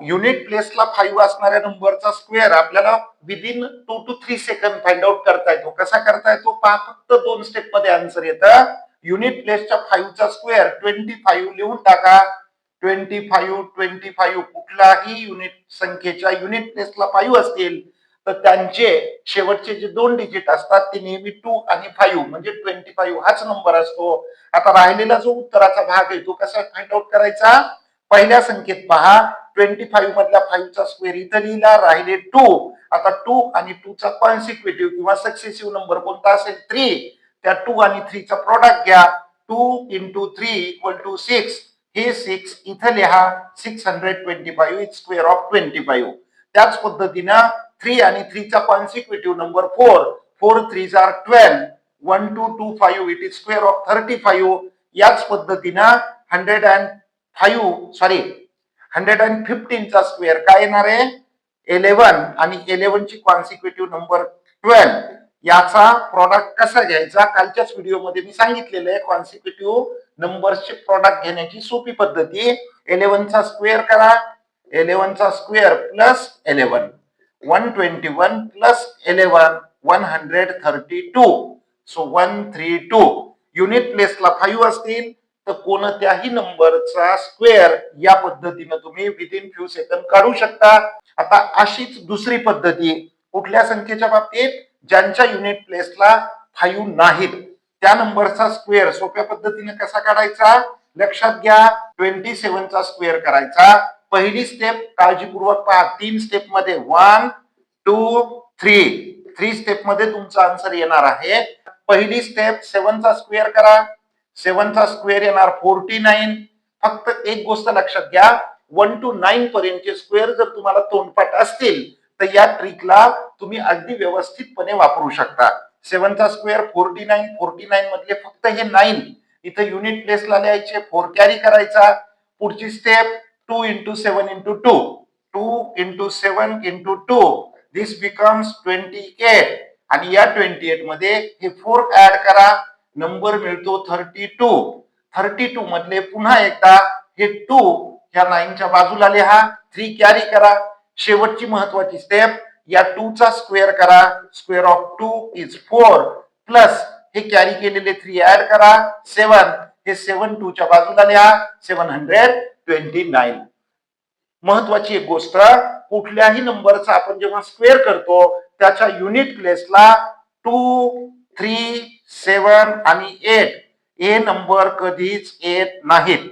Unit प्लेसला 5 असणाऱ्या नंबरचा स्क्वेअर आपल्याला within 2 to 3 second find out करता येतो. कसा करता येतो पहा, फक्त 2 स्टेप मध्ये आन्सर येतं. युनिट प्लेसच्या 5 चा स्क्वेअर 25 लिहून टाका. 25 कुठलाही युनिट संख्येच्या युनिट प्लेसला 5 असतील तर त्यांचे शेवटचे जे 2 डिजिट असतात ते नेहमी 2 आणि 5 म्हणजे 25 हाच नंबर असतो. आता राहिलेला जो उत्तराचा भाग आहे तो कसा फाइंड आउट करायचा, पहिल्या संख्येत पहा 25 मधल्या 5 चा स्क्वेअर इथं लिहिला, राहिले 2. आता 2 आणि 2 चा कॉन्सिक्युटिव्ह किंवा सक्सेसिव्ह नंबर कोणता असेल 3. त्या 2 आणि 3 चा प्रोडक्ट घ्या. 2 into 3 equal to 6. हे 6 इथं लिहा. 625 इज स्क्वेअर ऑफ 25. त्याच पद्धतीनं 3 आणि 3 चा consecutive number 4. 4 3s are 12. 1225 it is square of 35. याच पद्धतीनं 115 चा स्क्वेअर काय येणार आहे 11 आणि 11 ची कॉन्सिक्युटिव्ह नंबर 12. याचा प्रॉडक्ट कसा घ्यायचा कालच्याच व्हिडिओमध्ये मी सांगितलेलं आहे. कॉन्सिक्युटिव्ह नंबर्सचे प्रॉडक्ट घेण्याची सोपी पद्धती. 11 चा स्क्वेअर करा. 11 चा square plus 11 121 plus 11 132. So 132. Unit प्लेसला 5 असतील तर कोणत्याही नंबरचा स्क्वेअर या पद्धतीने तुम्ही विदिन फ्यू सेकंद काढू शकता. आता अशीच दुसरी पद्धती कुठल्या संख्येच्या बाबतीत, ज्यांच्या युनिट प्लेसला 5 नाहीत त्या नंबरचा स्क्वेअर सोप्या पद्धतीने कसा काढायचा लक्षात घ्या. 27 चा स्क्वेअर करायचा. पहिली स्टेप काळजीपूर्वक पहा. 3 स्टेप मध्ये 1 2 3 स्टेप मध्ये तुमचा आन्सर येणार आहे. पहिली स्टेप 7 चा स्क्वेअर करा. 7 चा स्क्वेअर येणार 49. फक्त एक गोष्ट लक्षात घ्या, 1 to 9 पर्यंतचे स्क्वेअर जर तुम्हाला तोंडपाठ असतील तर या ट्रिकला तुम्ही अगदी व्यवस्थितपणे वापरू शकता. 7 चा स्क्वेअर 49 मधले फक्त हे 9 इथे युनिट प्लेसला लिहायचे. 4 कॅरी करायचा. पुढची step 2 into 7 into 2. 2 into 7 into 2 दिस बिकम्स 28. आणि या 28 मध्ये हे 4 ऍड करा. नंबर मिळतो 32 मधले पुन्हा एकदा हे 2 ह्या 9 च्या बाजूला लिहा. 3 कॅरी करा. शेवटची महत्वाची स्टेप या 2 चा स्क्वेअर करा. स्क्वेअर ऑफ 2 इज 4 प्लस हे कॅरी केलेले 3 ऍड करा 7. हे 7 2 च्या बाजूला लिहा 729. महत्वाची एक गोष्ट, कुठल्याही नंबरचा आपण जेव्हा स्क्वेअर करतो त्याच्या युनिट प्लेसला 2 3 7 आणि 8 हे नंबर कधीच येत नाहीत.